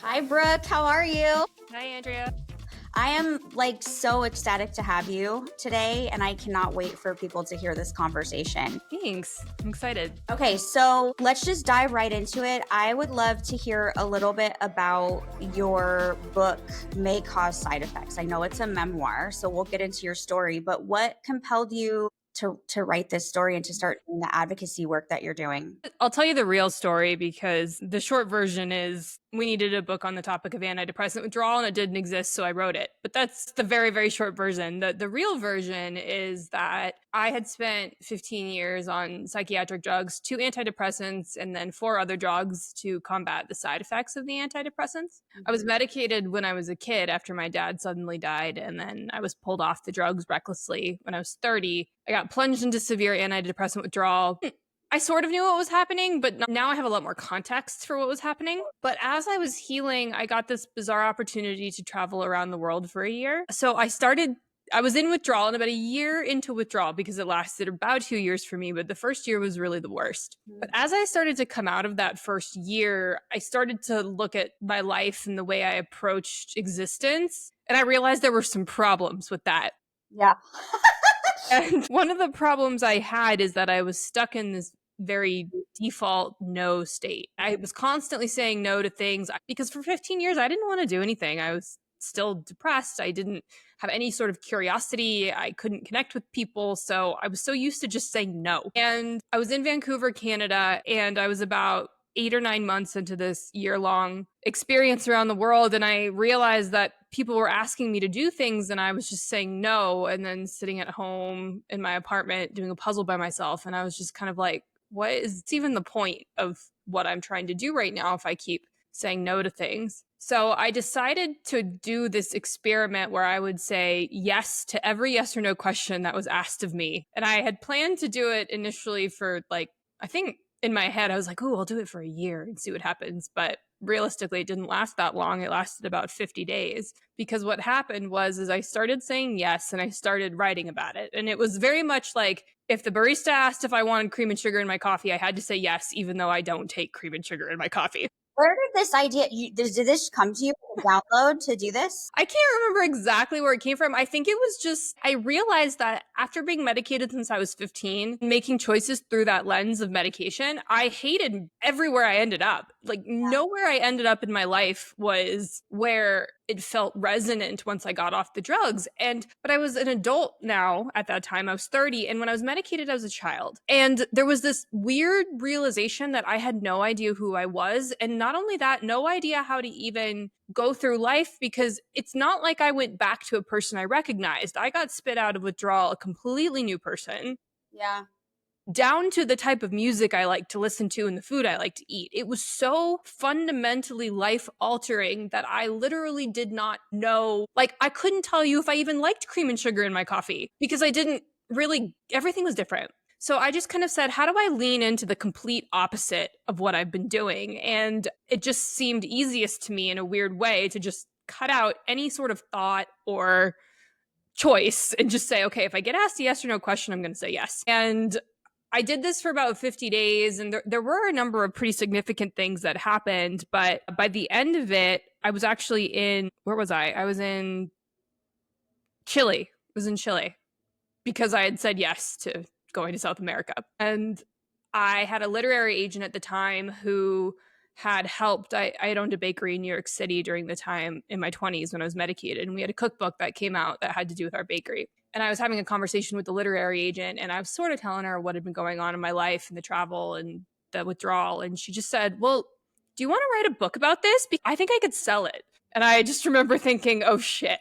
Hi, Brooke. How are you? Hi, Andrea. I am so ecstatic to have you today, and I cannot wait for people to hear this conversation. Thanks. I'm excited. Okay, so let's just dive right into it. I would love to hear a little bit about your book, May Cause Side Effects. I know it's a memoir, so we'll get into your story, but what compelled you to write this story and to start doing the advocacy work that you're doing? I'll tell you the real story because the short version is we needed a book on the topic of antidepressant withdrawal and it didn't exist, so I wrote it. But that's the very, very short version. The real version is that I had spent 15 years on psychiatric drugs, 2 antidepressants, and then 4 other drugs to combat the side effects of the antidepressants. I was medicated when I was a kid after my dad suddenly died, and then I was pulled off the drugs recklessly when I was 30. I got plunged into severe antidepressant withdrawal. I sort of knew what was happening, but now I have a lot more context for what was happening. But as I was healing, I got this bizarre opportunity to travel around the world for a year. So I was in withdrawal and about a year into withdrawal because it lasted about 2 years for me, but the first year was really the worst. But as I started to come out of that first year, I started to look at my life and the way I approached existence. And I realized there were some problems with that. Yeah. And one of the problems I had is that I was stuck in this very default no state. I was constantly saying no to things because for 15 years, I didn't want to do anything. I was still depressed. I didn't have any sort of curiosity. I couldn't connect with people. So I was so used to just saying no. And I was in Vancouver, Canada, and I was about 8 or 9 months into this year-long experience around the world, and I realized that people were asking me to do things and I was just saying no, and then sitting at home in my apartment doing a puzzle by myself. And I was just kind of like, what is even the point of what I'm trying to do right now if I keep saying no to things? So I decided to do this experiment where I would say yes to every yes or no question that was asked of me. And I had planned to do it initially for I think in my head, I was like, oh, I'll do it for a year and see what happens. But realistically, it didn't last that long. It lasted about 50 days because what happened is I started saying yes and I started writing about it. And it was very much like if the barista asked if I wanted cream and sugar in my coffee, I had to say yes, even though I don't take cream and sugar in my coffee. Where did this idea, did this come to you as a download to do this? I can't remember exactly where it came from. I think it was just, I realized that after being medicated since I was 15, making choices through that lens of medication, I hated everywhere I ended up. Nowhere I ended up in my life was where it felt resonant once I got off the drugs. But I was an adult now at that time. I was 30. And when I was medicated, I was a child. And there was this weird realization that I had no idea who I was. And not only that, no idea how to even go through life, because it's not like I went back to a person I recognized. I got spit out of withdrawal, a completely new person. Yeah. Down to the type of music I like to listen to and the food I like to eat. It was so fundamentally life altering that I literally did not know. I couldn't tell you if I even liked cream and sugar in my coffee because I didn't really, everything was different. So I just kind of said, how do I lean into the complete opposite of what I've been doing? And it just seemed easiest to me in a weird way to just cut out any sort of thought or choice and just say, okay, if I get asked a yes or no question, I'm going to say yes. And I did this for about 50 days, and there were a number of pretty significant things that happened. But by the end of it, I was actually where was I? I was in Chile. I was in Chile because I had said yes to going to South America. And I had a literary agent at the time who had helped. I had owned a bakery in New York City during the time in my 20s when I was medicated. And we had a cookbook that came out that had to do with our bakery. And I was having a conversation with the literary agent, and I was sort of telling her what had been going on in my life and the travel and the withdrawal. And she just said, well, do you want to write a book about this? Because I think I could sell it. And I just remember thinking, oh, shit.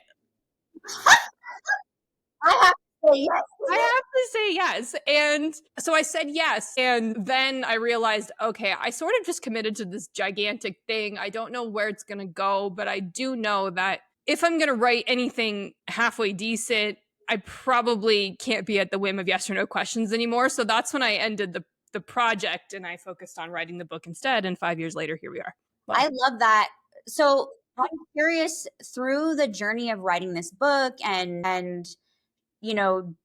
I have to say yes. I have to say yes. And so I said yes. And then I realized, okay, I sort of just committed to this gigantic thing. I don't know where it's going to go, but I do know that if I'm going to write anything halfway decent, I probably can't be at the whim of yes or no questions anymore. So that's when I ended the project and I focused on writing the book instead. And 5 years later, here we are. Well, I love that. So I'm curious, through the journey of writing this book and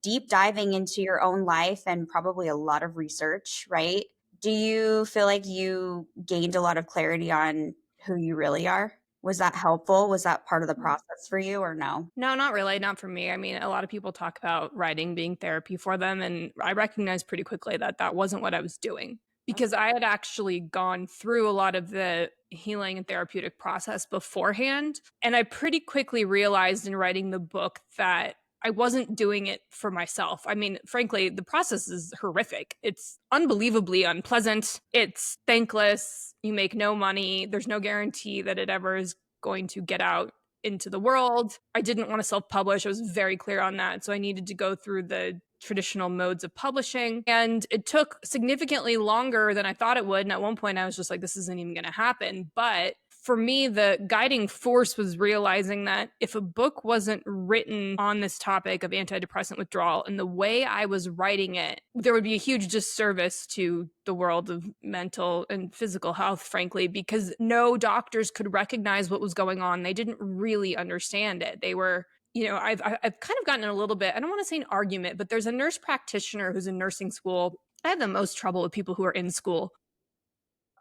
deep diving into your own life and probably a lot of research, right? Do you feel like you gained a lot of clarity on who you really are? Was that helpful? Was that part of the process for you or no? No, not really, not for me. I mean, a lot of people talk about writing being therapy for them, and I recognized pretty quickly that that wasn't what I was doing because I had actually gone through a lot of the healing and therapeutic process beforehand. And I pretty quickly realized in writing the book that I wasn't doing it for myself. I mean, frankly, the process is horrific. It's unbelievably unpleasant. It's thankless. You make no money. There's no guarantee that it ever is going to get out into the world. I didn't want to self publish. I was very clear on that. So I needed to go through the traditional modes of publishing. And it took significantly longer than I thought it would. And at one point, I was just like, this isn't even going to happen. But for me, the guiding force was realizing that if a book wasn't written on this topic of antidepressant withdrawal and the way I was writing it, there would be a huge disservice to the world of mental and physical health, frankly, because no doctors could recognize what was going on. They didn't really understand it. They were, I've kind of gotten in a little bit, I don't want to say an argument, but there's a nurse practitioner who's in nursing school. I have the most trouble with people who are in school.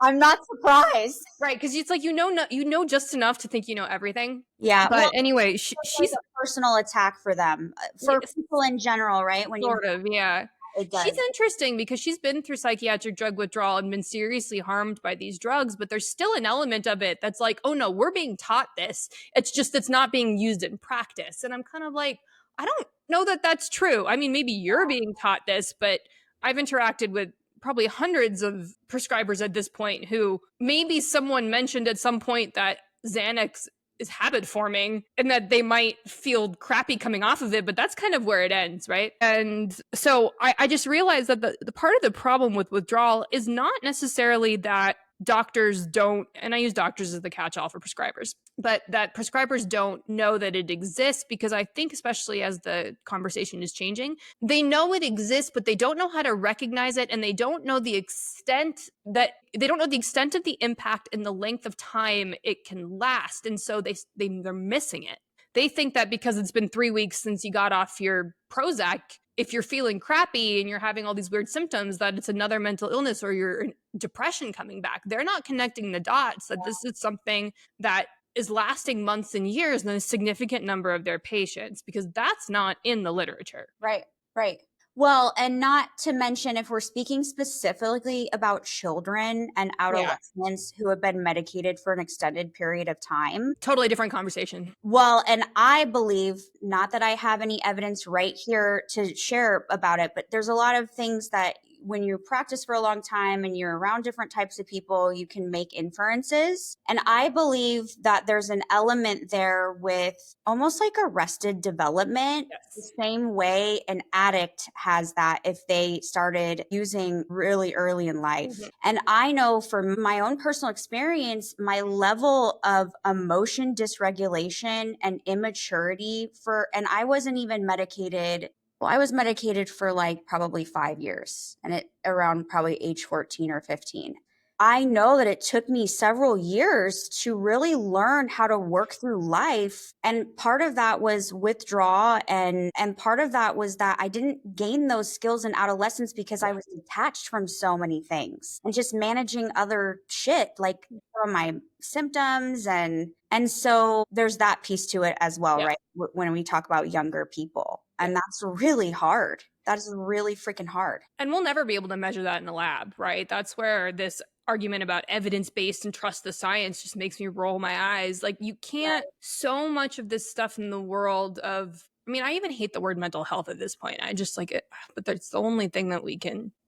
I'm not surprised. Right, because it's like you know just enough to think you know everything. Yeah. But Well, anyway, it's she's like a personal attack for them, for people in general, right? When sort of, yeah. it She's does. interesting because she's been through psychiatric drug withdrawal and been seriously harmed by these drugs, but there's still an element of it that's like, oh no, we're being taught this. It's just it's not being used in practice. And I'm kind of like, I don't know that that's true. I mean, maybe you're being taught this, but I've interacted with probably hundreds of prescribers at this point who maybe someone mentioned at some point that Xanax is habit forming and that they might feel crappy coming off of it, but that's kind of where it ends, right? And so I just realized that the part of the problem with withdrawal is not necessarily that doctors don't, and I use doctors as the catch-all for prescribers, but that prescribers don't know that it exists, because I think especially as the conversation is changing, they know it exists, but they don't know how to recognize it, and they don't know the extent of the impact and the length of time it can last. And so they're missing it. They think that because it's been 3 weeks since you got off your Prozac, if you're feeling crappy and you're having all these weird symptoms, that it's another mental illness or your depression coming back. They're not connecting the dots that this is something that is lasting months and years in a significant number of their patients, because that's not in the literature. Right, right. Well, and not to mention, if we're speaking specifically about children and adolescents who have been medicated for an extended period of time. Totally different conversation. Well, and I believe, not that I have any evidence right here to share about it, but there's a lot of things that when you practice for a long time and you're around different types of people, you can make inferences. And I believe that there's an element there with almost like arrested development, the same way an addict has that if they started using really early in life. Mm-hmm. And I know from my own personal experience, my level of emotion dysregulation and immaturity and I wasn't even medicated. Well, I was medicated for like probably 5 years, and it around probably age 14 or 15. I know that it took me several years to really learn how to work through life. And part of that was withdraw. And part of that was that I didn't gain those skills in adolescence because I was detached from so many things and just managing other shit, like from my symptoms. And so there's that piece to it as well, right? When we talk about younger people. And that's really hard. That is really freaking hard. And we'll never be able to measure that in a lab, right? That's where this argument about evidence-based and trust the science just makes me roll my eyes. Like, you can't, so much of this stuff in the world of, I mean, I even hate the word mental health at this point. I just like it, but that's the only thing that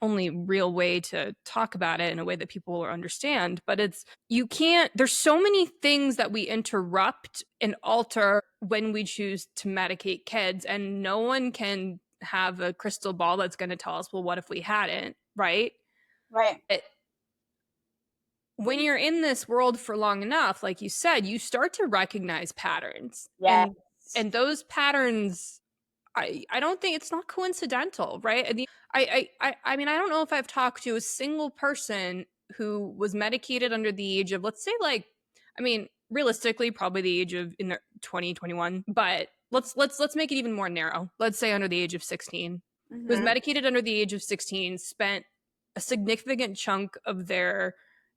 only real way to talk about it in a way that people will understand. But there's so many things that we interrupt and alter when we choose to medicate kids, and no one can have a crystal ball that's going to tell us, well, what if we hadn't, right? Right. When you're in this world for long enough, like you said, you start to recognize patterns. Yes. And those patterns, I don't think it's not coincidental, right? I mean, I don't know if I've talked to a single person who was medicated under the age of, let's say, like, I mean, realistically, probably the age of in their 20, 21, but let's make it even more narrow. Let's say under the age of 16, was medicated under the age of 16, spent a significant chunk of their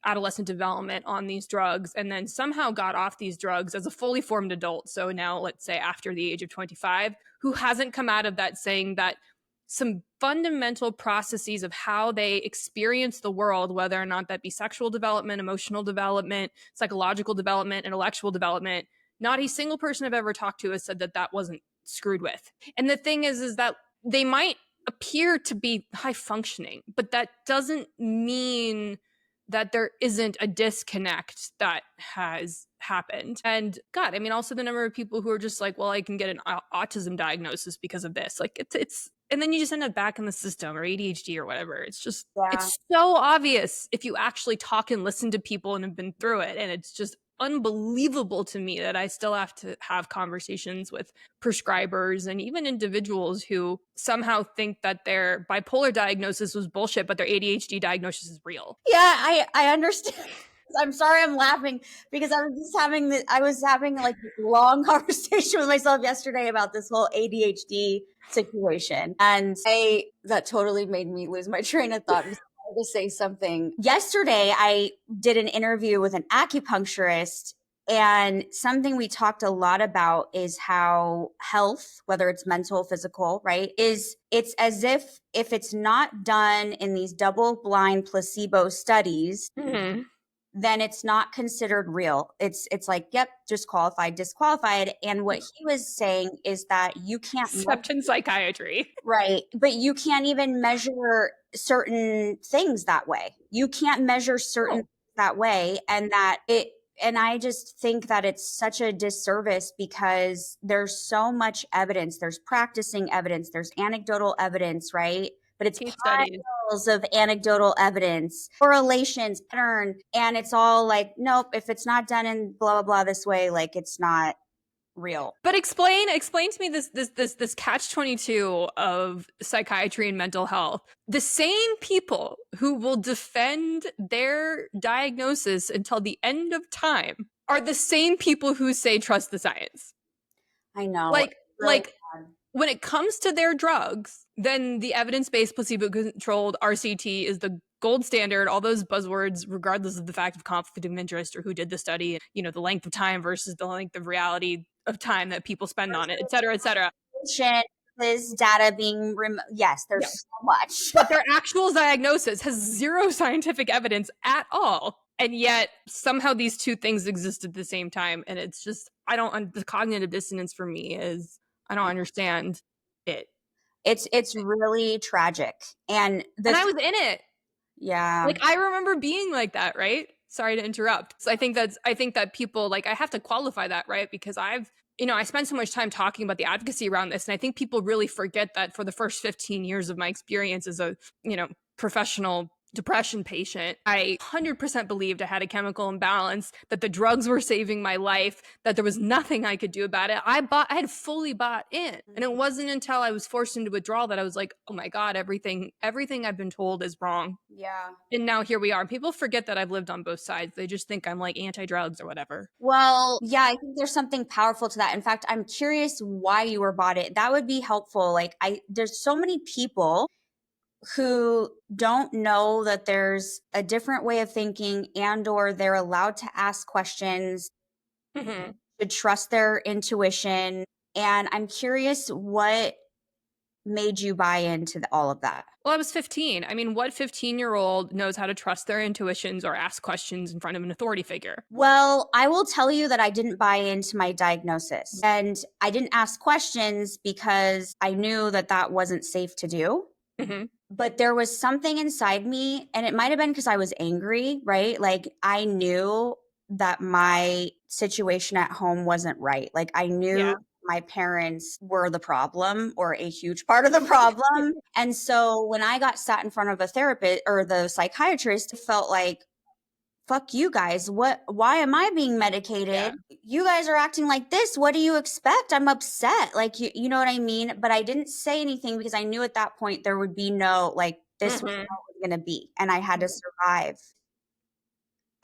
adolescent development on these drugs and then somehow got off these drugs as a fully formed adult. So now, let's say after the age of 25, who hasn't come out of that saying that some fundamental processes of how they experience the world, whether or not that be sexual development, emotional development, psychological development, intellectual development, not a single person I've ever talked to has said that that wasn't screwed with. And the thing is that they might appear to be high functioning, but that doesn't mean that there isn't a disconnect that has happened. And God, I mean, also the number of people who are just like, well, I can get an autism diagnosis because of this. Like it's, and then you just end up back in the system or ADHD or whatever. It's just, it's so obvious if you actually talk and listen to people and have been through it. And it's just unbelievable to me that I still have to have conversations with prescribers and even individuals who somehow think that their bipolar diagnosis was bullshit, but their ADHD diagnosis is real. Yeah, I understand. I'm sorry I'm laughing because I was having like this long conversation with myself yesterday about this whole ADHD situation. And that totally made me lose my train of thought. To say something. Yesterday, I did an interview with an acupuncturist, and something we talked a lot about is how health, whether it's mental, physical, right, it's as if it's not done in these double-blind placebo studies, then it's not considered real. It's like, yep, disqualified. And what he was saying is that you can't except in psychiatry. Right. But you can't even measure certain things that way. You can't measure certain things that way. And I just think that it's such a disservice because there's so much evidence. There's practicing evidence. There's anecdotal evidence, right? But it's piles of anecdotal evidence, correlations, pattern, and it's all like, nope, if it's not done in blah, blah, blah this way, like it's not real. But explain to me this catch-22 of psychiatry and mental health. The same people who will defend their diagnosis until the end of time are the same people who say trust the science. I know. Like when it comes to their drugs, then the evidence-based placebo-controlled RCT is the gold standard. All those buzzwords, regardless of the fact of conflict of interest or who did the study, you know, the length of time versus the length of reality of time that people spend on it, et cetera, et cetera. This data being yes, there's so much. But their actual diagnosis has zero scientific evidence at all. And yet somehow these two things exist at the same time. And it's just, the cognitive dissonance for me is, I don't understand it. It's really tragic. And I was in it. Yeah. Like I remember being like that, right? Sorry to interrupt. So I think that people, like, I have to qualify that, right? Because I spend so much time talking about the advocacy around this. And I think people really forget that for the first 15 years of my experience as a, professional depression patient, I 100% believed I had a chemical imbalance, that the drugs were saving my life, that there was nothing I could do about it. I had fully bought in. And it wasn't until I was forced into withdrawal that I was like, oh my God, everything I've been told is wrong. Yeah. And now here we are. People forget that I've lived on both sides. They just think I'm like anti-drugs or whatever. Well, yeah, I think there's something powerful to that. In fact, I'm curious why you were bought it. That would be helpful. Like there's so many people who don't know that there's a different way of thinking and or they're allowed to ask questions, to trust their intuition. And I'm curious what made you buy into all of that? Well, I was 15. I mean, what 15-year-old knows how to trust their intuitions or ask questions in front of an authority figure? Well, I will tell you that I didn't buy into my diagnosis. And I didn't ask questions because I knew that wasn't safe to do. But there was something inside me, and it might have been because I was angry, right? Like I knew that my situation at home wasn't right. Like I knew my parents were the problem or a huge part of the problem. And so when I got sat in front of a therapist or the psychiatrist, it felt like, fuck you guys. Why am I being medicated? Yeah. You guys are acting like this. What do you expect? I'm upset. Like, you know what I mean? But I didn't say anything because I knew at that point there would be no, like, this was how it was going to be. And I had to survive.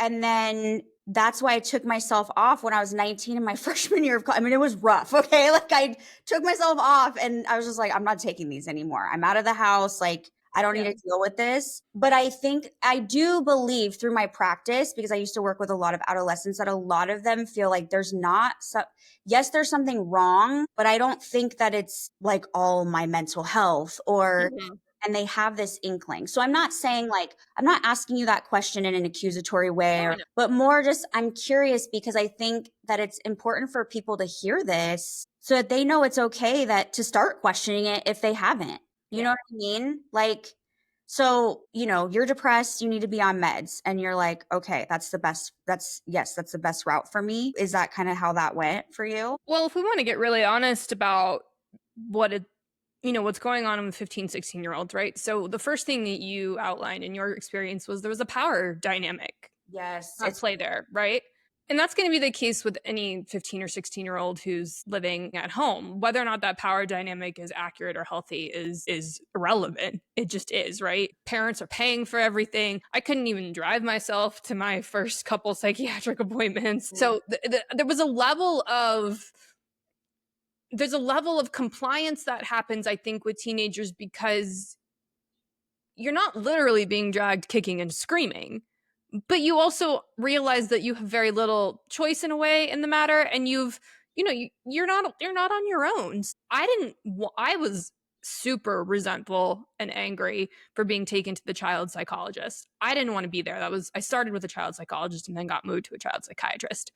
And then that's why I took myself off when I was 19 in my freshman year of college. I mean, it was rough. Okay. Like I took myself off and I was just like, I'm not taking these anymore. I'm out of the house. Like I don't need Yeah. to deal with this. But I think I do believe through my practice, because I used to work with a lot of adolescents, that a lot of them feel like there's not so, yes, there's something wrong, but I don't think that it's like all my mental health or, Mhm. and they have this inkling. So I'm not saying like, I'm not asking you that question in an accusatory way, No, I or, know. but more just I'm curious because I think that it's important for people to hear this so that they know it's okay that to start questioning it if they haven't. You know Yeah. what I mean? Like, so, you know, you're depressed, you need to be on meds. And you're like, okay, that's the best. Yes, that's the best route for me. Is that kind of how that went for you? Well, if we want to get really honest about what it, what's going on with 15, 16-year-olds, right? So the first thing that you outlined in your experience was there was a power dynamic Yes. at play there, right? And that's going to be the case with any 15 or 16-year-old who's living at home. Whether or not that power dynamic is accurate or healthy is irrelevant. It just is, right? Parents are paying for everything. I couldn't even drive myself to my first couple psychiatric appointments. So there was a level of there's a level of compliance that happens, I think, with teenagers because you're not literally being dragged kicking and screaming, but you also realize that you have very little choice in a way in the matter, and you're not on your own. I was super resentful and angry for being taken to the child psychologist. I didn't want to be there. I started with a child psychologist and then got moved to a child psychiatrist.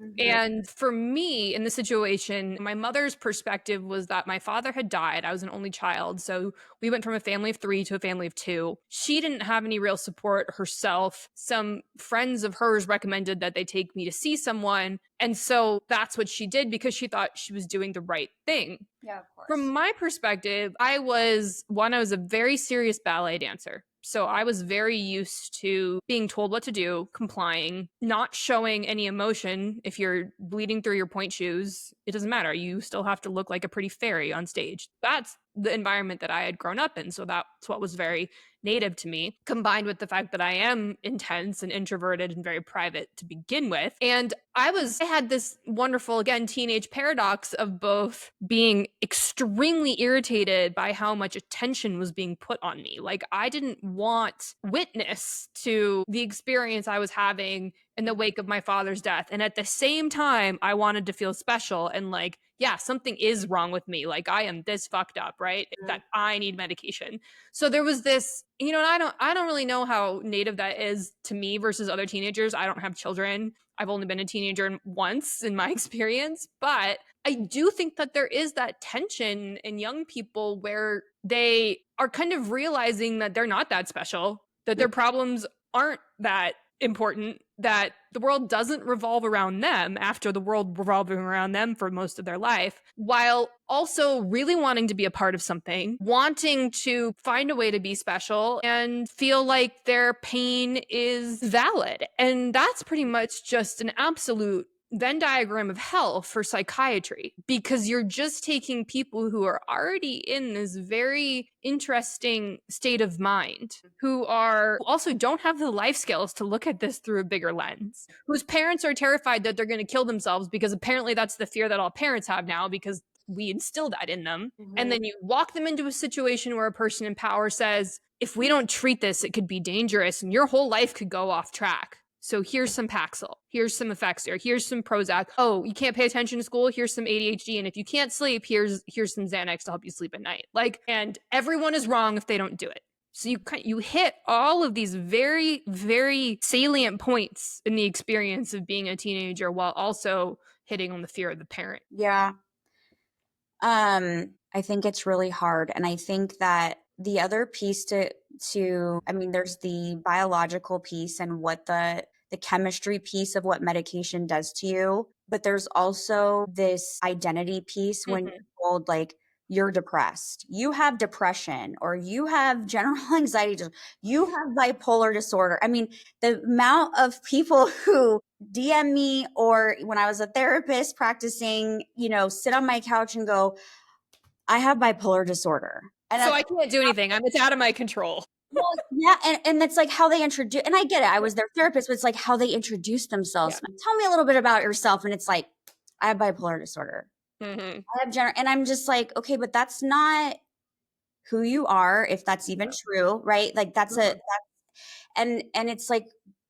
Mhm. And for me, in the situation, my mother's perspective was that my father had died. I was an only child. So we went from a family of 3 to a family of 2. She didn't have any real support herself. Some friends of hers recommended that they take me to see someone. And so that's what she did because she thought she was doing the right thing. Yeah, of From course. my perspective, I was a very serious ballet dancer. So I was very used to being told what to do, complying, not showing any emotion. If you're bleeding through your point shoes, it doesn't matter. You still have to look like a pretty fairy on stage. That's the environment that I had grown up in. So that's what was very native to me, combined with the fact that I am intense and introverted and very private to begin with. And I had this wonderful, again, teenage paradox of both being extremely irritated by how much attention was being put on me. Like, I didn't want witness to the experience I was having in the wake of my father's death. And at the same time, I wanted to feel special and like, yeah, something is wrong with me. Like, I am this fucked up, right? That I need medication. So there was this, and I don't really know how native that is to me versus other teenagers. I don't have children. I've only been a teenager once in my experience, but I do think that there is that tension in young people where they are kind of realizing that they're not that special, that their problems aren't that important, that the world doesn't revolve around them after the world revolving around them for most of their life, while also really wanting to be a part of something, wanting to find a way to be special and feel like their pain is valid. And that's pretty much just an absolute Venn diagram of hell for psychiatry because you're just taking people who are already in this very interesting state of mind, who also don't have the life skills to look at this through a bigger lens, whose parents are terrified that they're going to kill themselves because apparently that's the fear that all parents have now because we instill that in them. And then you walk them into a situation where a person in power says, if we don't treat this, it could be dangerous and your whole life could go off track. So here's some Paxil, here's some Effexor, here's some Prozac. Oh, you can't pay attention to school? Here's some ADHD. And if you can't sleep, here's some Xanax to help you sleep at night. Like, and everyone is wrong if they don't do it. So you hit all of these very, very salient points in the experience of being a teenager while also hitting on the fear of the parent. Yeah. I think it's really hard. And I think that the other piece I mean, there's the biological piece and what the chemistry piece of what medication does to you, but there's also this identity piece when you're told like you're depressed, you have depression, or you have general anxiety, you have bipolar disorder. I mean, the amount of people who DM me or when I was a therapist practicing, sit on my couch and go, I have bipolar disorder. And So that's, I can't do anything. It's out of my control. well, yeah. And that's like how they introduce, and I get it. I was their therapist, but it's like how they introduce themselves. Yeah. Tell me a little bit about yourself. And it's like, I have bipolar disorder. Mm-hmm. I have and I'm just like, okay, but that's not who you are, if that's even true, right? Like that's a Mhm. and it's like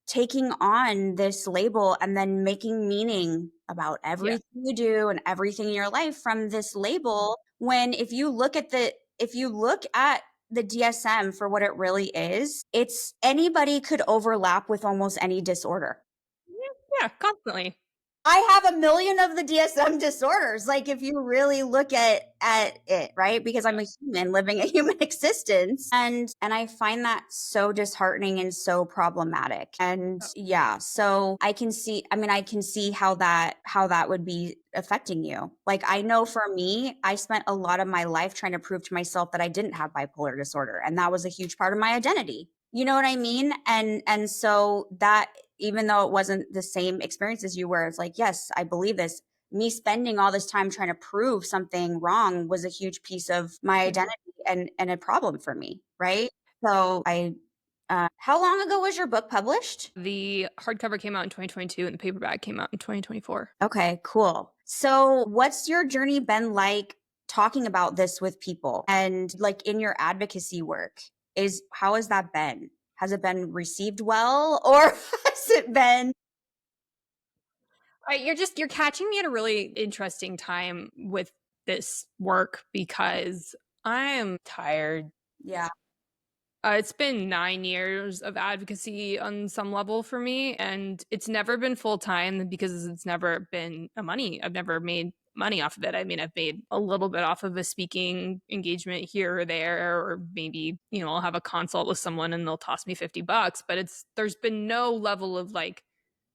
taking on this label and then making meaning about Yeah. everything you do and everything in your life from this label, when if you look at the DSM for what it really is, it's anybody could overlap with almost any disorder. Yeah, constantly. I have a million of the DSM disorders, like, if you really look at it, right? Because I'm a human living a human existence, and I find that so disheartening and so problematic, and yeah, so I can see how that would be affecting you. Like, I know for me, I spent a lot of my life trying to prove to myself that I didn't have bipolar disorder, and that was a huge part of my identity. You know what I mean? And so that, even though it wasn't the same experience as you, where it's like, yes, I believe this, me spending all this time trying to prove something wrong was a huge piece of my Mhm. identity and a problem for me, right? So I how long ago was your book published? The hardcover came out in 2022 and the paperback came out in 2024. Okay, cool. So what's your journey been like talking about this with people, and like in your advocacy work? Is How has that been? Has it been received well, or has it been You're catching me at a really interesting time with this work because I am tired. yeah, It's been 9 years of advocacy on some level for me, and it's never been full time because it's never been a money. I've never made money off of it. I mean, I've made a little bit off of a speaking engagement here or there, or maybe, I'll have a consult with someone and they'll toss me $50, but there's been no level of like,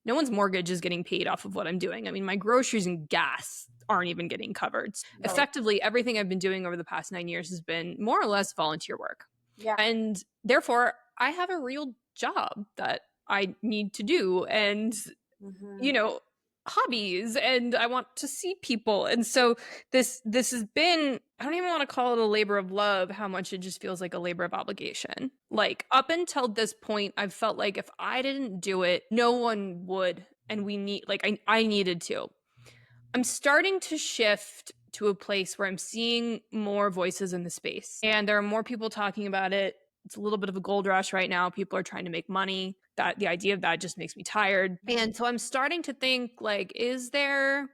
no one's mortgage is getting paid off of what I'm doing. I mean, my groceries and gas aren't even getting covered. right. Effectively, everything I've been doing over the past 9 years has been more or less volunteer work. Yeah. And therefore, I have a real job that I need to do and, Mhm. you know, hobbies, and I want to see people. And so this has been, I don't even want to call it a labor of love, how much it just feels like a labor of obligation. Like up until this point, I've felt like if I didn't do it, no one would. And I needed to. I'm starting to shift to a place where I'm seeing more voices in the space, and there are more people talking about it. It's a little bit of a gold rush right now. People are trying to make money. That the idea of that just makes me tired. And so I'm starting to think like, is there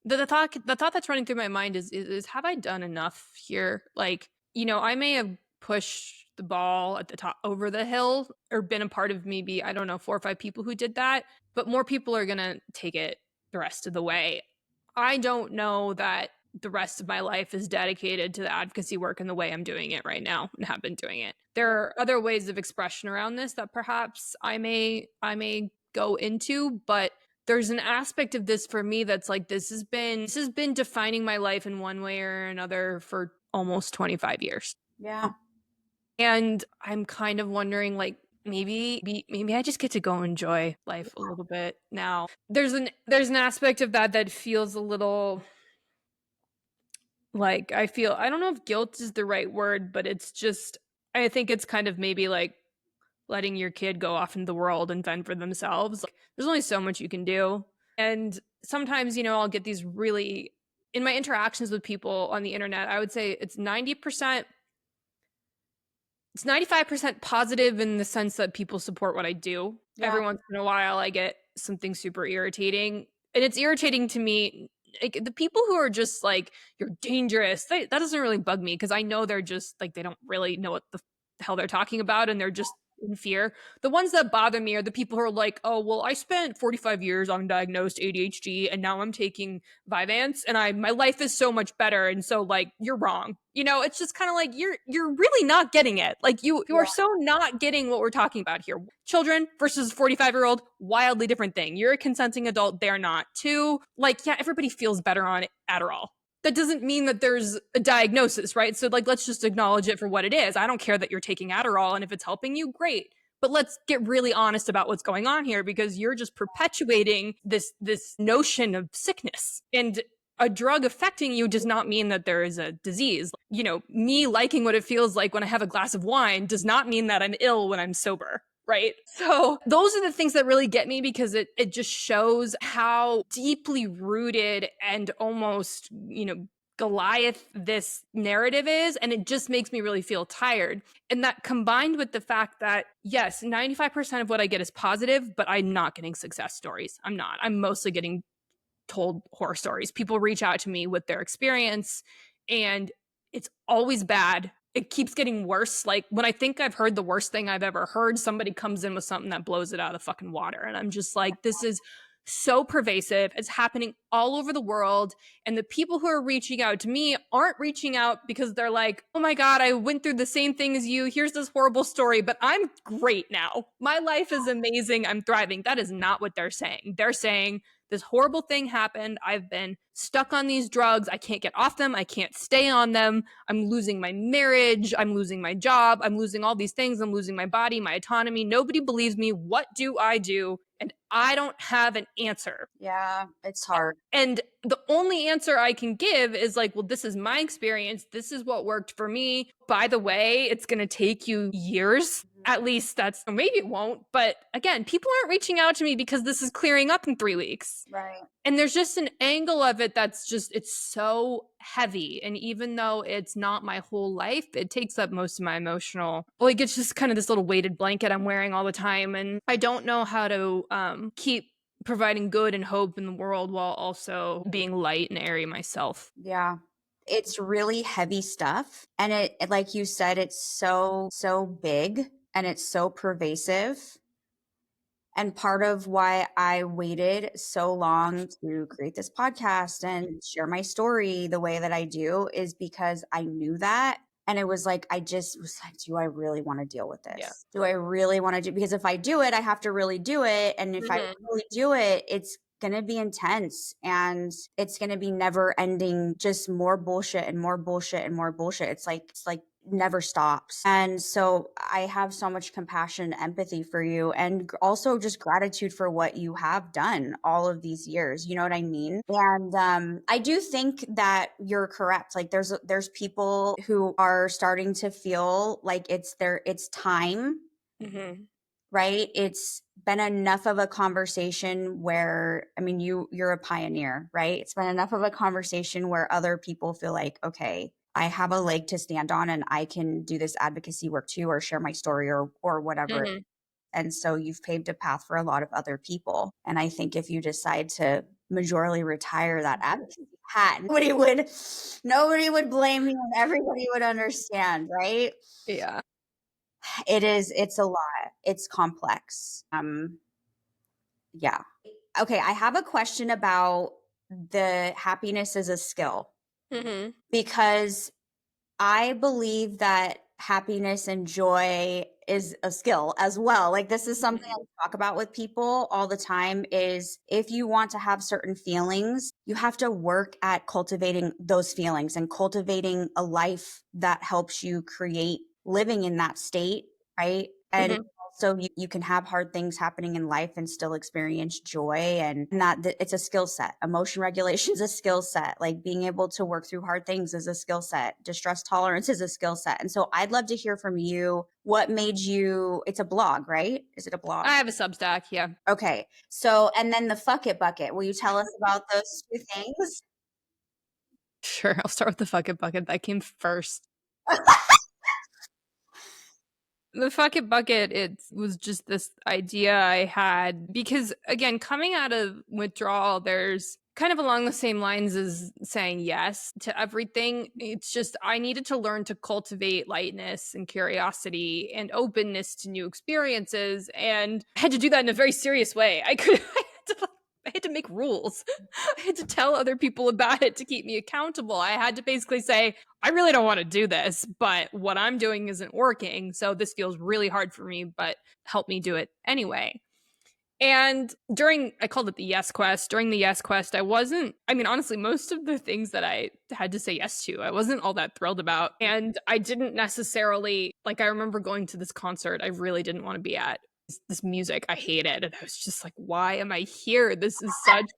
the thought that's running through my mind is have I done enough here? Like, I may have pushed the ball at the top over the hill or been a part of maybe, I don't know, 4 or 5 people who did that, but more people are going to take it the rest of the way. I don't know that the rest of my life is dedicated to the advocacy work in the way I'm doing it right now and have been doing it. There are other ways of expression around this that perhaps I may go into, but there's an aspect of this for me that's like this has been defining my life in one way or another for almost 25 years. Yeah. And I'm kind of wondering like maybe I just get to go enjoy life a little bit now. There's an aspect of that feels a little like I don't know if guilt is the right word, but it's just I think it's kind of maybe like letting your kid go off into the world and fend for themselves. Like, there's only so much you can do. And sometimes, I'll get these really, in my interactions with people on the internet, I would say it's 95% positive in the sense that people support what I do. Yeah. Every once in a while, I get something super irritating. And it's irritating to me. Like, the people who are just like, you're dangerous, that doesn't really bug me because I know they're just like, they don't really know what the hell they're talking about and they're just in fear. The ones that bother me are the people who are like, oh, well, I spent 45 years undiagnosed ADHD and now I'm taking Vyvanse and my life is so much better. And so like, you're wrong. It's just kind of like you're really not getting it. Like you are so not getting what we're talking about here. Children versus 45-year-old, wildly different thing. You're a consenting adult, they're not. Two, like, yeah, everybody feels better on Adderall. That doesn't mean that there's a diagnosis, right? So like let's just acknowledge it for what it is. I don't care that you're taking Adderall, and if it's helping you, great. But let's get really honest about what's going on here, because you're just perpetuating this notion of sickness. And a drug affecting you does not mean that there is a disease. Me liking what it feels like when I have a glass of wine does not mean that I'm ill when I'm sober. Right. So those are the things that really get me, because it just shows how deeply rooted and almost, Goliath this narrative is, and it just makes me really feel tired. And that combined with the fact that, yes, 95% of what I get is positive, but I'm not getting success stories. I'm not. I'm mostly getting told horror stories. People reach out to me with their experience, and it's always bad. It keeps getting worse. Like when I think I've heard the worst thing I've ever heard, somebody comes in with something that blows it out of the fucking water. And I'm just like, this is so pervasive. It's happening all over the world. And the people who are reaching out to me aren't reaching out because they're like, oh my God, I went through the same thing as you. Here's this horrible story, but I'm great now. My life is amazing. I'm thriving. That is not what they're saying. They're saying, this horrible thing happened. I've been stuck on these drugs. I can't get off them. I can't stay on them. I'm losing my marriage. I'm losing my job. I'm losing all these things. I'm losing my body, my autonomy. Nobody believes me. What do I do? And I don't have an answer. Yeah, it's hard. And the only answer I can give is like, well, this is my experience. This is what worked for me. By the way, it's going to take you years. At least that's, or maybe it won't. But again, people aren't reaching out to me because this is clearing up in 3 weeks. Right. And there's just an angle of it that's just, it's so heavy. And even though it's not my whole life, it takes up most of my emotional, like it's just kind of this little weighted blanket I'm wearing all the time. And I don't know how to keep providing good and hope in the world while also being light and airy myself. Yeah. It's really heavy stuff. And it, like you said, it's so big and it's so pervasive. And part of why I waited so long to create this podcast and share my story the way that I do is because I knew that. And it was like, I just was like, do I really want to deal with this? Yeah. Do I really want to do? Because if I do it, I have to really do it. And if I really do it, it's going to be intense and it's going to be never ending, just more bullshit and more bullshit and more bullshit. It's like never stops. And so I have so much compassion and empathy for you, and also just gratitude for what you have done all of these years. You know what I mean? And I do think that you're correct. Like there's people who are starting to feel like it's time. Right? It's been enough of a conversation where, I mean, you're a pioneer, right? It's been enough of a conversation where other people feel like, okay, I have a leg to stand on and I can do this advocacy work too, or share my story or whatever. And so you've paved a path for a lot of other people. And I think if you decide to majorly retire that advocacy hat, nobody would blame you and everybody would understand, right? Yeah. It's a lot. It's complex. Yeah. Okay, I have a question about the happiness as a skill. Because I believe that happiness and joy is a skill as well. Like this is something I talk about with people all the time is if you want to have certain feelings, you have to work at cultivating those feelings and cultivating a life that helps you create living in that state, right? And so you can have hard things happening in life and still experience joy, and that it's a skill set. Emotion regulation is a skill set. Like being able to work through hard things is a skill set. Distress tolerance is a skill set. And so I'd love to hear from you. What made you, it's a blog, right? Is it a blog? I have a Substack. Yeah. Okay. So, and then the fuck it bucket. Will you tell us about those two things? Sure. I'll start with the fuck it bucket. That came first. The fuck it bucket, it was just this idea I had because, again, coming out of withdrawal, there's kind of along the same lines as saying yes to everything. It's just I needed to learn to cultivate lightness and curiosity and openness to new experiences, and I had to do that in a very serious way. I had to make rules. I had to tell other people about it to keep me accountable. I had to basically say, I really don't want to do this, but what I'm doing isn't working. So this feels really hard for me, but help me do it anyway. And I called it the yes quest. During the yes quest, honestly, most of the things that I had to say yes to, I wasn't all that thrilled about. And I didn't necessarily, I remember going to this concert I really didn't want to be at. This music I hated, and I was just like, why am I here? This is such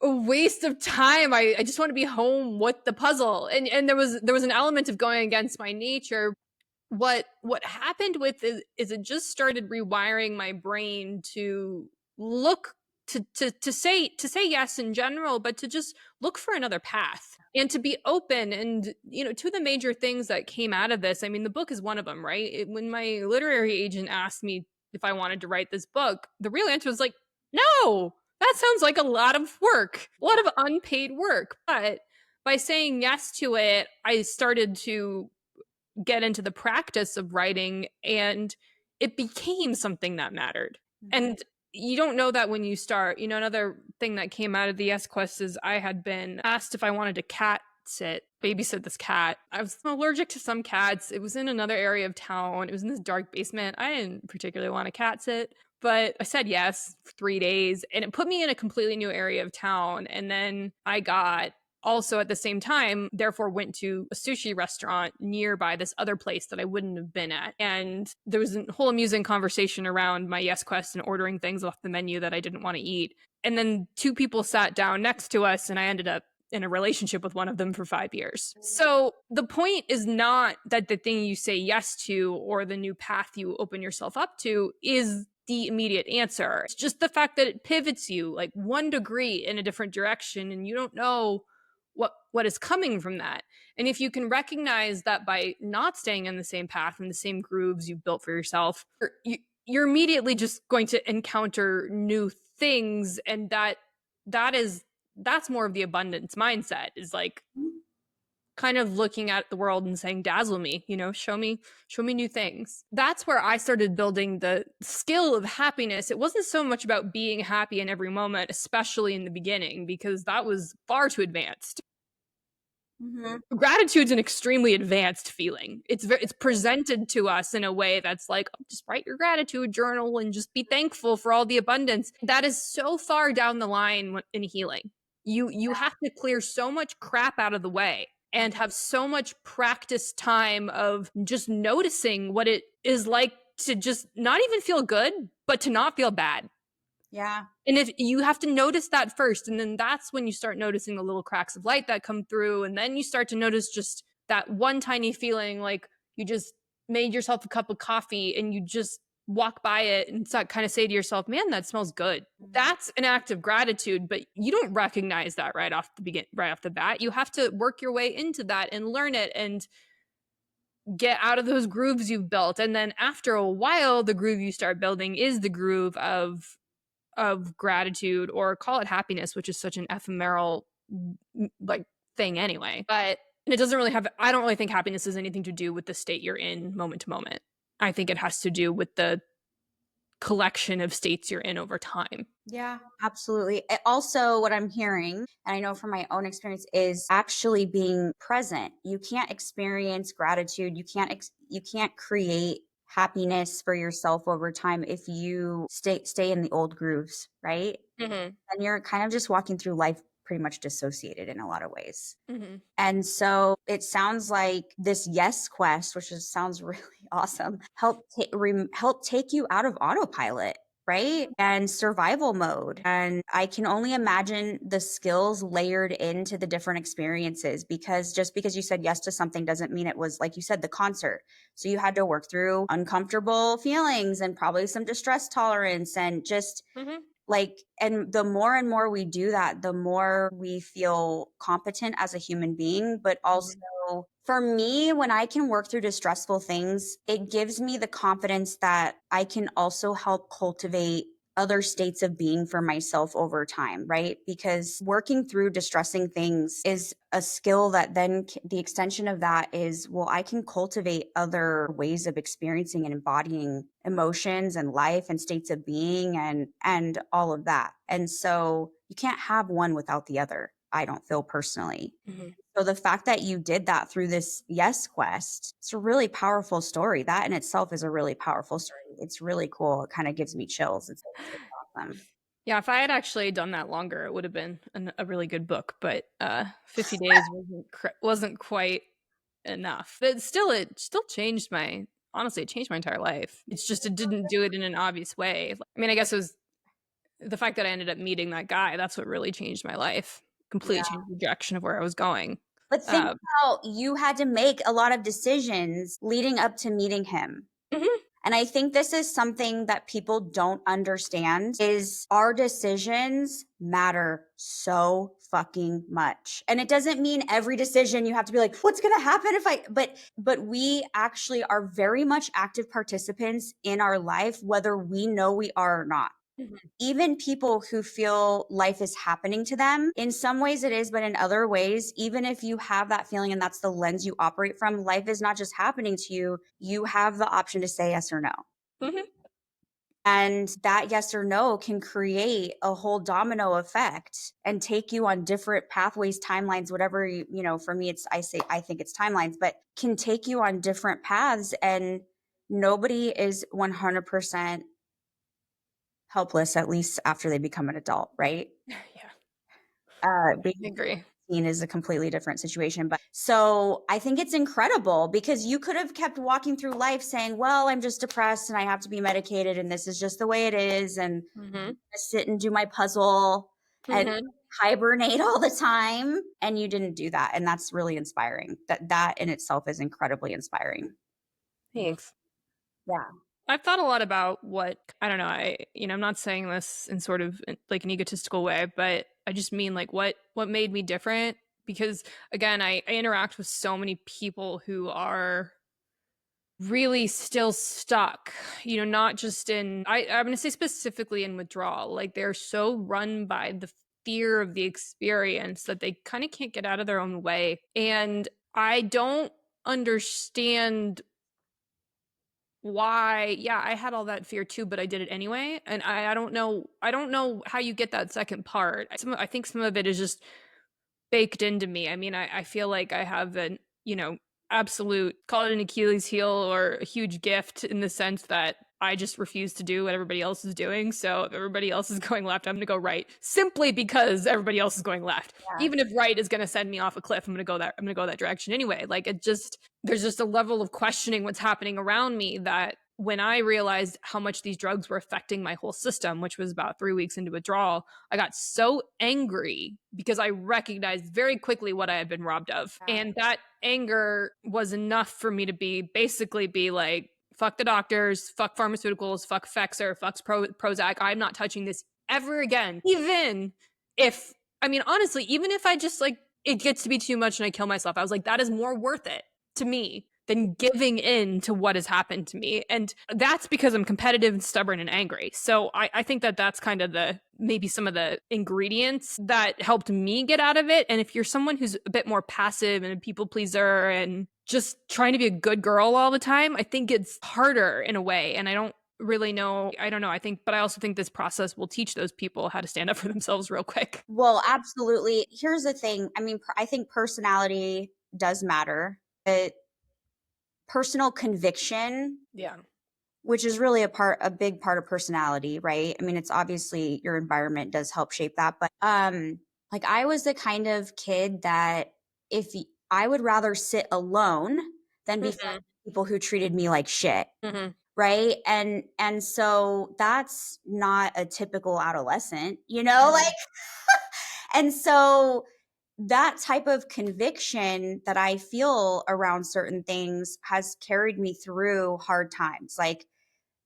a waste of time. I just want to be home with the puzzle. And there was an element of going against my nature. What happened with it is it just started rewiring my brain to look to say yes in general, but to just look for another path and to be open. And to the major things that came out of this, I mean, the book is one of them, right? When my literary agent asked me if I wanted to write this book, the real answer was like, no, that sounds like a lot of work, a lot of unpaid work. But by saying yes to it, I started to get into the practice of writing, and it became something that mattered. And you don't know that when you start. Another thing that came out of the S Quest is I had been asked if I wanted to babysit this cat. I was allergic to some cats. It was in another area of town. It was in this dark basement. I didn't particularly want to cat sit, but I said yes for 3 days, and it put me in a completely new area of town. And then I got also at the same time, therefore, went to a sushi restaurant nearby this other place that I wouldn't have been at. And there was a whole amusing conversation around my Yes Quest and ordering things off the menu that I didn't want to eat. And then two people sat down next to us, and I ended up in a relationship with one of them for 5 years. So the point is not that the thing you say yes to or the new path you open yourself up to is the immediate answer. It's just the fact that it pivots you like 1 degree in a different direction, and you don't know what is coming from that. And if you can recognize that by not staying in the same path and the same grooves you've built for yourself, you're immediately just going to encounter new things. And that's more of the abundance mindset, is like kind of looking at the world and saying, dazzle me, show me new things. That's where I started building the skill of happiness. It wasn't so much about being happy in every moment, especially in the beginning, because that was far too advanced. Gratitude's an extremely advanced feeling. It's presented to us in a way that's like, oh, just write your gratitude journal and just be thankful for all the abundance. That is so far down the line in healing. You have to clear so much crap out of the way and have so much practice time of just noticing what it is like to just not even feel good, but to not feel bad. Yeah. And if you have to notice that first, and then that's when you start noticing the little cracks of light that come through. And then you start to notice just that one tiny feeling, like you just made yourself a cup of coffee and you just walk by it and kind of say to yourself, man, that smells good. That's an act of gratitude, but you don't recognize that right off the bat. You have to work your way into that and learn it and get out of those grooves you've built. And then after a while, the groove you start building is the groove of gratitude, or call it happiness, which is such an ephemeral like thing anyway. But it doesn't really I don't really think happiness has anything to do with the state you're in moment to moment. I think it has to do with the collection of states you're in over time. Yeah, absolutely. Also, what I'm hearing, and I know from my own experience, is actually being present. You can't experience gratitude. You can't create happiness for yourself over time if you stay in the old grooves, right? And you're kind of just walking through life pretty much dissociated in a lot of ways. And so it sounds like this Yes Quest, which sounds really awesome, help take you out of autopilot, right? And survival mode. And I can only imagine the skills layered into the different experiences, because just because you said yes to something doesn't mean it was, like you said, the concert. So you had to work through uncomfortable feelings and probably some distress tolerance and just and the more and more we do that, the more we feel competent as a human being. But also for me, when I can work through distressful things, it gives me the confidence that I can also help cultivate other states of being for myself over time, right? Because working through distressing things is a skill that then the extension of that is, well, I can cultivate other ways of experiencing and embodying emotions and life and states of being and all of that. And so you can't have one without the other, I don't feel personally. So the fact that you did that through this Yes Quest, it's a really powerful story. That in itself is a really powerful story. It's really cool. It kind of gives me chills. It's awesome. Yeah, if I had actually done that longer, it would have been a really good book. But 50 days wasn't quite enough. But it still changed honestly, it changed my entire life. It's just it didn't do it in an obvious way. I mean, I guess it was the fact that I ended up meeting that guy. That's what really changed my life. Completely changed the direction of where I was going. But think about, you had to make a lot of decisions leading up to meeting him. And I think this is something that people don't understand is our decisions matter so fucking much. And it doesn't mean every decision you have to be like, what's going to happen if I, but we actually are very much active participants in our life, whether we know we are or not. Mhm. Even people who feel life is happening to them, in some ways it is, but in other ways, even if you have that feeling and that's the lens you operate from, life is not just happening to you. You have the option to say yes or no. Mhm. And that yes or no can create a whole domino effect and take you on different pathways, timelines, whatever, for me, I think it's timelines, but can take you on different paths. And nobody is 100% helpless, at least after they become an adult, right? Yeah, Being I agree. 18 is a completely different situation. But so I think it's incredible because you could have kept walking through life saying, well, I'm just depressed and I have to be medicated and this is just the way it is. And Mhm. I sit and do my puzzle and Mhm. hibernate all the time. And you didn't do that. And that's really inspiring. That in itself is incredibly inspiring. Thanks. Yeah. I've thought a lot about what I don't know. I'm not saying this in sort of like an egotistical way, but I just mean like what made me different. Because again, I interact with so many people who are really still stuck, not just I'm going to say specifically in withdrawal. Like they're so run by the fear of the experience that they kind of can't get out of their own way. And I don't understand why. Yeah, I had all that fear too, but I did it anyway. And I don't know how you get that second part. I think some of it is just baked into me. I mean, I feel like I have an, absolute, call it an Achilles heel or a huge gift in the sense that I just refuse to do what everybody else is doing. So if everybody else is going left, I'm going to go right simply because everybody else is going left. Yeah. Even if right is going to send me off a cliff, I'm going to go that direction anyway. Like there's just a level of questioning what's happening around me that when I realized how much these drugs were affecting my whole system, which was about 3 weeks into withdrawal, I got so angry because I recognized very quickly what I had been robbed of. Yeah. And that anger was enough for me to basically be like, fuck the doctors, fuck pharmaceuticals, fuck Fexer, fuck Prozac. I'm not touching this ever again. Honestly, even if I just like, it gets to be too much and I kill myself, I was like, that is more worth it to me than giving in to what has happened to me. And that's because I'm competitive and stubborn and angry. So I think that that's kind of maybe some of the ingredients that helped me get out of it. And if you're someone who's a bit more passive and a people pleaser and just trying to be a good girl all the time, I think it's harder in a way. And I don't really know. I don't know. But I also think this process will teach those people how to stand up for themselves real quick. Well, absolutely. Here's the thing. I mean, I think personality does matter, but personal conviction, Yeah. which is really a big part of personality, right? I mean, it's obviously your environment does help shape that, but like I was the kind of kid that I would rather sit alone than be friends Mhm. with people who treated me like shit, Mhm. right? And so that's not a typical adolescent, like. And so that type of conviction that I feel around certain things has carried me through hard times. Like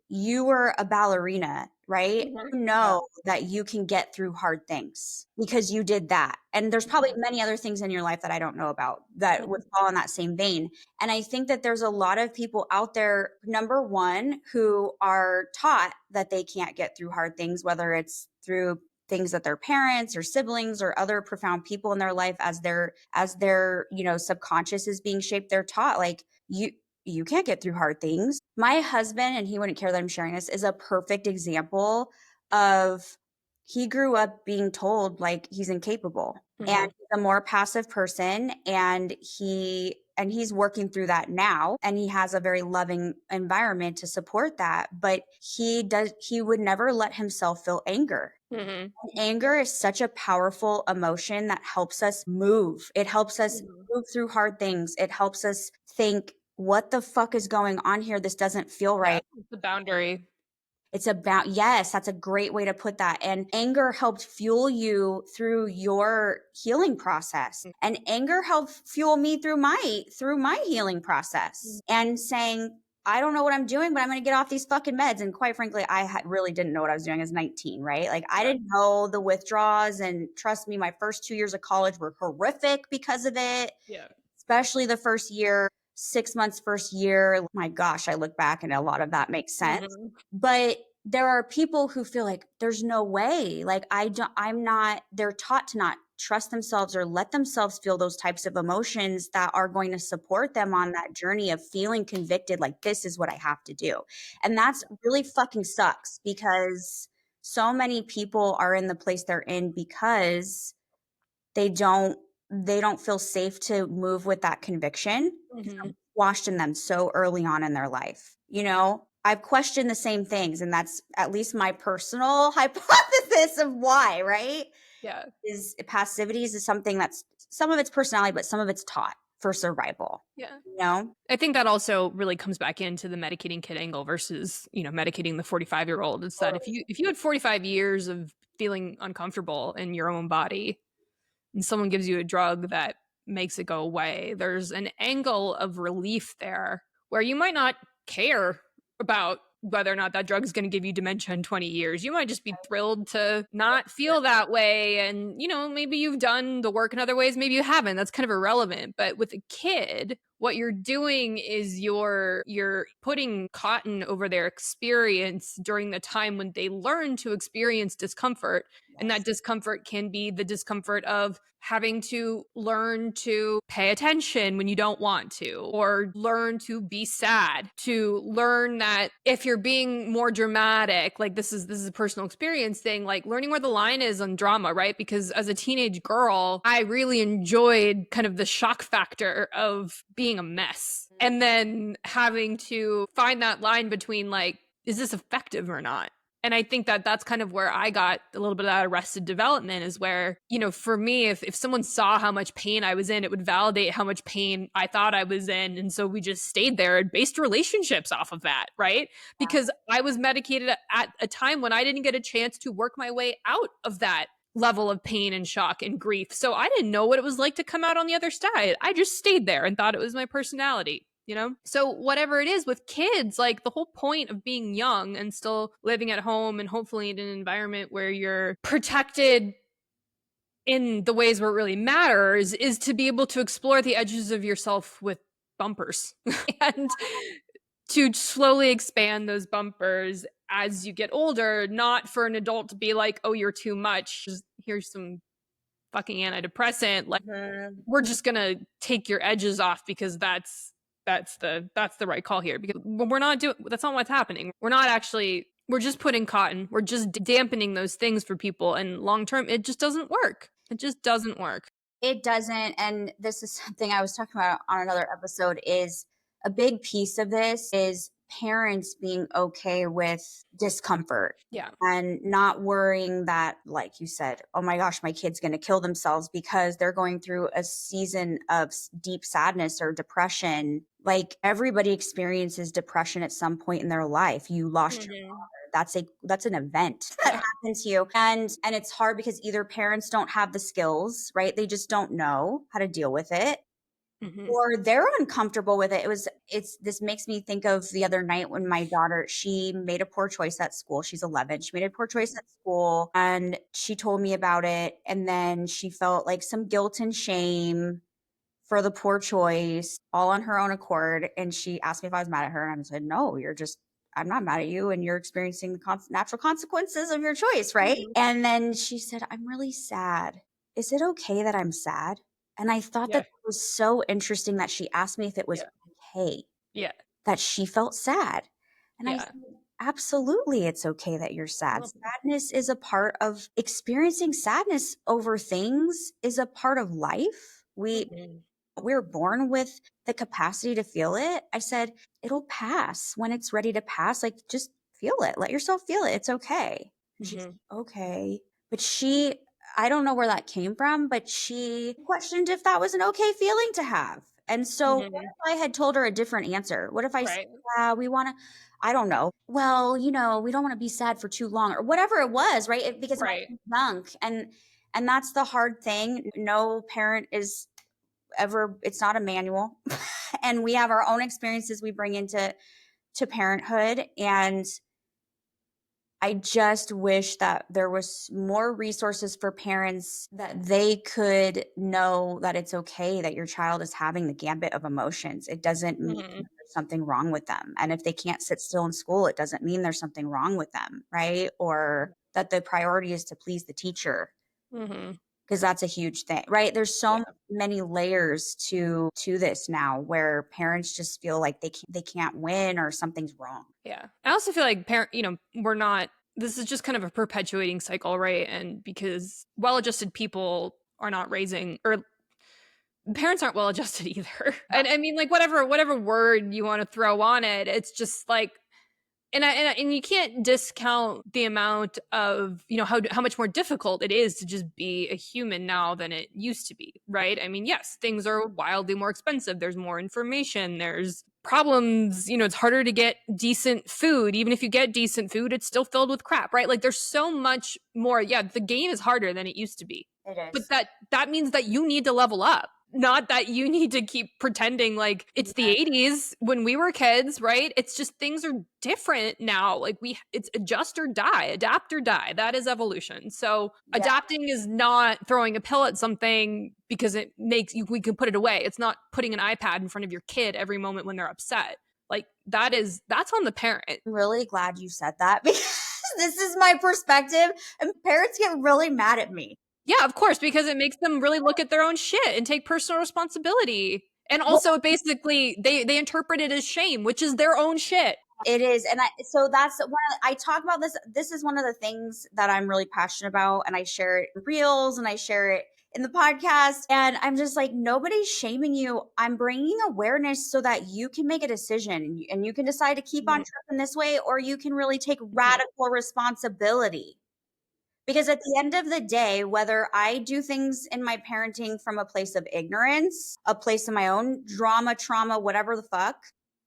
you were a ballerina, right? Mhm. You Yeah. know that you can get through hard things because you did that. And there's probably many other things in your life that I don't know about that would fall in that same vein. And I think that there's a lot of people out there, number one, who are taught that they can't get through hard things, whether it's through things that their parents or siblings or other profound people in their life as their subconscious is being shaped. They're taught like you can't get through hard things. My husband, and he wouldn't care that I'm sharing this, is a perfect example of he grew up being told like he's incapable and Mhm. he's a more passive person and he's working through that now and he has a very loving environment to support that, but he would never let himself feel anger. Mhm. Anger is such a powerful emotion that helps us move. It helps us Mhm. move through hard things. It helps us think, what the fuck is going on here? This doesn't feel Yeah. right. It's the boundary. It's about, yes, that's a great way to put that. And anger helped fuel you through your healing process. And anger helped fuel me through my healing process and saying, I don't know what I'm doing, but I'm going to get off these fucking meds. And quite frankly, really didn't know what I was doing as 19, right? Like I Yeah. didn't know the withdrawals. And trust me, my first 2 years of college were horrific because of it, Yeah. especially the first year, 6 months, first year. My gosh, I look back and a lot of that makes sense. But there are people who feel like there's no way, like they're taught to not trust themselves or let themselves feel those types of emotions that are going to support them on that journey of feeling convicted, like this is what I have to do. And that's really fucking sucks because so many people are in the place they're in because they don't feel safe to move with that conviction washed in them so early on in their life. I've questioned the same things, and that's at least my personal hypothesis of why, right? Yeah. Is passivities is something that's some of it's personality, but some of it's taught for survival. Yeah. I think that also really comes back into the medicating kid angle versus, medicating the 45-year-old. It's that if you had 45 years of feeling uncomfortable in your own body and someone gives you a drug that makes it go away, there's an angle of relief there where you might not care about whether or not that drug is going to give you dementia in 20 years. You might just be thrilled to not feel that way. And, maybe you've done the work in other ways, maybe you haven't. That's kind of irrelevant. But with a kid, what you're doing is you're putting cotton over their experience during the time when they learn to experience discomfort. And that discomfort can be the discomfort of having to learn to pay attention when you don't want to, or learn to be sad, to learn that if you're being more dramatic, like this is a personal experience thing, like learning where the line is on drama, right? Because as a teenage girl, I really enjoyed kind of the shock factor of being a mess and then having to find that line between like, is this effective or not? And I think that that's kind of where I got a little bit of that Arrested Development, is where, for me, if someone saw how much pain I was in, it would validate how much pain I thought I was in. And so we just stayed there and based relationships off of that, right? Because I was medicated at a time when I didn't get a chance to work my way out of that level of pain and shock and grief. So I didn't know what it was like to come out on the other side. I just stayed there and thought it was my personality. So whatever it is with kids, like the whole point of being young and still living at home and hopefully in an environment where you're protected in the ways where it really matters is to be able to explore the edges of yourself with bumpers and to slowly expand those bumpers as you get older, not for an adult to be like, oh, you're too much. Here's some fucking antidepressant. Like, we're just gonna take your edges off because that's the right call here, because we're not doing, that's not what's happening. We're just putting cotton, we're just dampening those things for people, and long term it just doesn't work. It just doesn't work. It doesn't. And this is something I was talking about on another episode, is a big piece of this is parents being okay with discomfort. Yeah. And not worrying that, like you said, oh my gosh, my kid's going to kill themselves because they're going through a season of deep sadness or depression. Like everybody experiences depression at some point in their life. You lost your father. That's an event that happens to you. And it's hard because either parents don't have the skills, right? They just don't know how to deal with it. Or they're uncomfortable with it. This makes me think of the other night when my daughter, she made a poor choice at school. She's 11. She made a poor choice at school and she told me about it. And then she felt like some guilt and shame for the poor choice all on her own accord. And she asked me if I was mad at her. And I said, no, I'm not mad at you. And you're experiencing the natural consequences of your choice. Right. And then she said, I'm really sad. Is it okay that I'm sad? And I thought that was so interesting that she asked me if it was okay that she felt sad. And I said, absolutely, it's okay that you're sad. Sadness is a part of experiencing sadness over things is a part of life. We're born with the capacity to feel it. I said, it'll pass when it's ready to pass. Like, just feel it. Let yourself feel it. It's okay. And she's okay. But I don't know where that came from, but she questioned if that was an okay feeling to have. And so what if I had told her a different answer? What if I said, we want to, I don't know. Well, we don't want to be sad for too long or whatever it was, right? Because it's junk. And that's the hard thing. No parent is ever, it's not a manual. And we have our own experiences we bring into to parenthood, and I just wish that there was more resources for parents that they could know that it's okay that your child is having the gambit of emotions. It doesn't mean Mhm. there's something wrong with them. And if they can't sit still in school, it doesn't mean there's something wrong with them, right? Or that the priority is to please the teacher, Mhm. because that's a huge thing, right? There's so Yeah. many layers to this now where parents just feel like they can't win or something's wrong. Yeah. I also feel like we're not this is just kind of a perpetuating cycle, right? And because well-adjusted people are not raising or parents aren't well-adjusted either. And I mean like whatever word you want to throw on it, it's just like and you can't discount the amount of how much more difficult it is to just be a human now than it used to be, right? I mean, yes, things are wildly more expensive. There's more information. There's problems. It's harder to get decent food. Even if you get decent food, it's still filled with crap, right? Like there's so much more. Yeah, the game is harder than it used to be, It but is. that means that you need to level up, not that you need to keep pretending like it's the Yeah. 80s when we were kids, right? It's just things are different now. Like it's adjust or die, adapt or die. That is evolution. So Yeah. adapting is not throwing a pill at something because it makes you we can put it away. It's not putting an iPad in front of your kid every moment when they're upset. Like that's on the parent. I'm really glad you said that because this is my perspective, and parents get really mad at me. Yeah, of course, because it makes them really look at their own shit and take personal responsibility. And Well, also basically they interpret it as shame, which is their own shit. it is, and so that's one of I talk about this. This is one of the things that I'm really passionate about, and I share it in reels, and I share it in the podcast. And I'm just like, nobody's shaming you. I'm bringing awareness so that you can make a decision, and you can decide to keep on Mhm, trucking this way, or you can really take mhm, radical responsibility. Because at the end of the day, whether I do things in my parenting from a place of ignorance, a place of my own drama, trauma, whatever the fuck,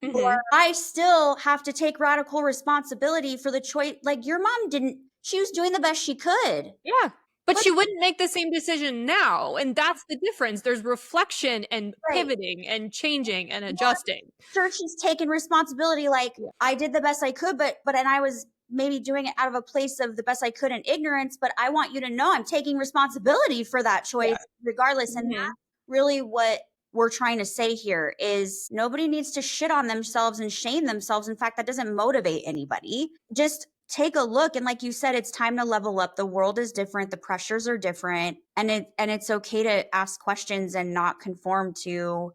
or mhm. I still have to take radical responsibility for the choice. Like your mom didn't, she was doing the best she could. Yeah. But But she wouldn't make the same decision now, and that's the difference. There's reflection and right, pivoting and changing and yeah, adjusting. sure, she's taken responsibility. Like Yeah. I did the best I could, and I was maybe doing it out of a place of the best I could in ignorance. But I want you to know I'm taking responsibility for that choice, Yeah. regardless. And Mhm, really what we're trying to say here is nobody needs to shit on themselves and shame themselves. In fact, that doesn't motivate anybody. Just take a look, and like you said, it's time to level up. The world is different, the pressures are different, and it's okay to ask questions and not conform to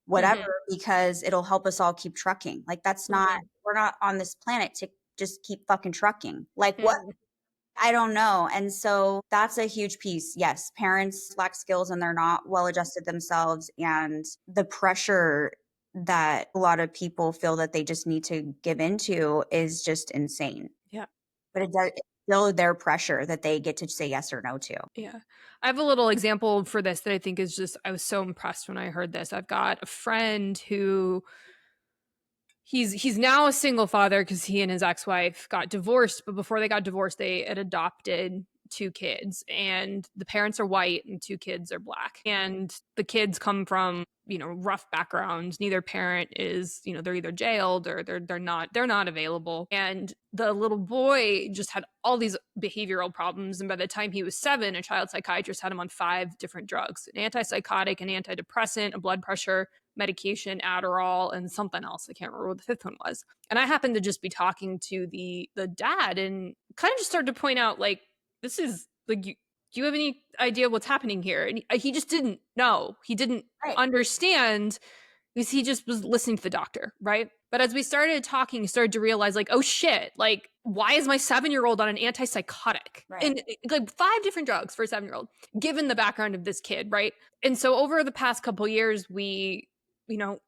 whatever, mhm, because it'll help us all keep trucking. Like that's not, mhm, we're not on this planet to just keep fucking trucking. Like what? mhm, I don't know. And so that's a huge piece. Yes, parents lack skills and they're not well adjusted themselves. And the pressure that a lot of people feel that they just need to give into is just insane. yeah. But it's still their pressure that they get to say yes or no to. Yeah. I have a little example for this that I think is just I was so impressed when I heard this. I've got a friend who he's now a single father because he and his ex-wife got divorced, but before they got divorced, they had adopted two kids, and the parents are white and two kids are black. And the kids come from, rough backgrounds. Neither parent is, they're either jailed or they're not available. And the little boy just had all these behavioral problems. And by the time he was 7, a child psychiatrist had him on 5 different drugs: an antipsychotic, an antidepressant, a blood pressure medication, Adderall, and something else. I can't remember what the fifth one was. And I happened to just be talking to the dad and kind of just started to point out like this is like do you have any idea what's happening here? And he just didn't know. He didn't Right. understand because he just was listening to the doctor, right? But as we started talking, he started to realize, like, oh shit, like, why is my 7-year-old on an antipsychotic? Right. And like 5 different drugs for a 7-year-old, given the background of this kid, right? And so over the past couple years,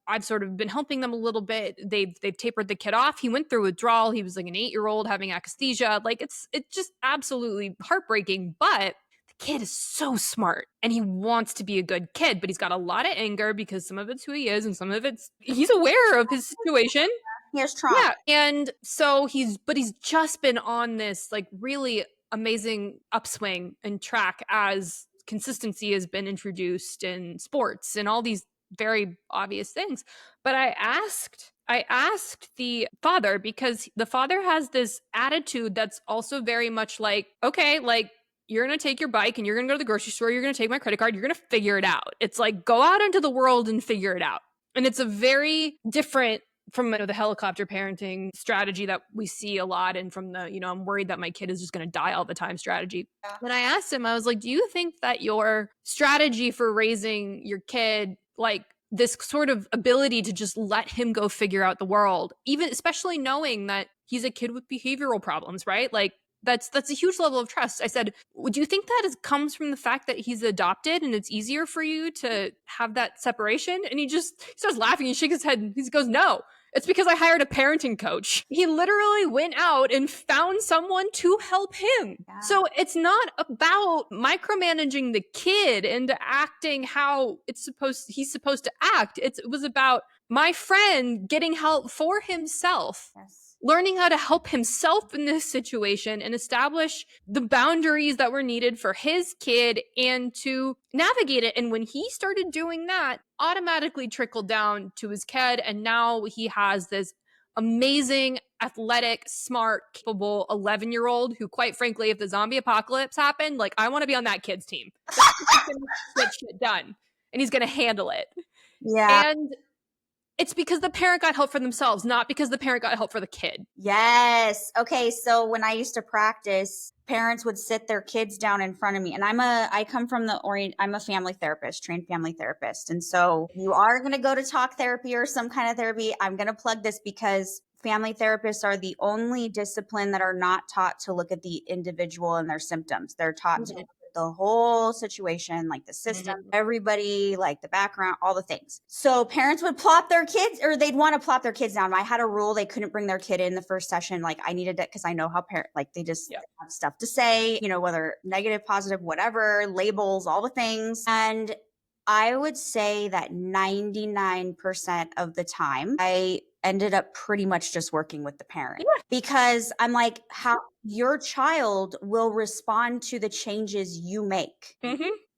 I've sort of been helping them a little bit. They've tapered the kid off. He went through withdrawal. He was like an 8-year-old having akathisia. Like it's just absolutely heartbreaking. But the kid is so smart and he wants to be a good kid, but he's got a lot of anger because some of it's who he is and some of it's he's aware of his situation. He has trauma. Yeah. And so he's just been on this like really amazing upswing and track as consistency has been introduced in sports and all these very obvious things. But I asked I asked the father because the father has this attitude that's also very much like, okay, like you're going to take your bike and you're going to go to the grocery store. You're going to take my credit card. You're going to figure it out. It's like, go out into the world and figure it out. And it's a very different from the helicopter parenting strategy that we see a lot. And from the, I'm worried that my kid is just going to die all the time strategy. Yeah. When I asked him, I was like, do you think that your strategy for raising your kid, like, this sort of ability to just let him go figure out the world, even especially knowing that he's a kid with behavioral problems, right? Like that's a huge level of trust. I said, do you think that comes from the fact that he's adopted and it's easier for you to have that separation? And he starts laughing and shakes his head and he goes, no, it's because I hired a parenting coach. He literally went out and found someone to help him. Yeah. So it's not about micromanaging the kid into acting how he's supposed to act. It was about my friend getting help for himself. Yes. Learning how to help himself in this situation and establish the boundaries that were needed for his kid and to navigate it. And when he started doing that, automatically trickled down to his kid. And now he has this amazing, athletic, smart, capable 11-year-old who, quite frankly, if the zombie apocalypse happened, like I want to be on that kid's team. He's going to get shit done and he's going to handle it. Yeah. And it's because the parent got help for themselves, not because the parent got help for the kid. Yes. Okay. So when I used to practice, parents would sit their kids down in front of me, and I come from I'm a family therapist, trained family therapist. And so you are going to go to talk therapy or some kind of therapy. I'm going to plug this because family therapists are the only discipline that are not taught to look at the individual and their symptoms. They're taught to look at the whole situation, like the system, everybody, like the background, all the things. So parents would plop their kids, or they'd want to plop their kids down. I had a rule they couldn't bring their kid in the first session. Like I needed it because I know how they just have stuff to say, whether negative, positive, whatever, labels, all the things. And I would say that 99% of the time I ended up pretty much just working with the parent because I'm like, how your child will respond to the changes you make.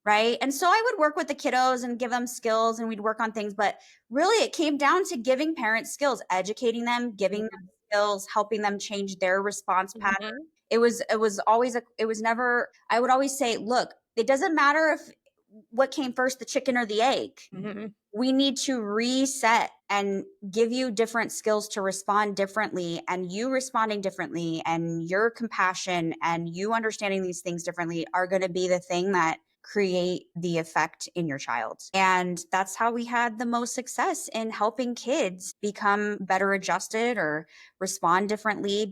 Right. And so I would work with the kiddos and give them skills and we'd work on things. But really, it came down to giving parents skills, educating them, giving them skills, helping them change their response pattern. It was never, I would always say, look, it doesn't matter if what came first, the chicken or the egg. We need to reset and give you different skills to respond differently, and you responding differently and your compassion and you understanding these things differently are going to be the thing that create the effect in your child. And that's how we had the most success in helping kids become better adjusted or respond differently,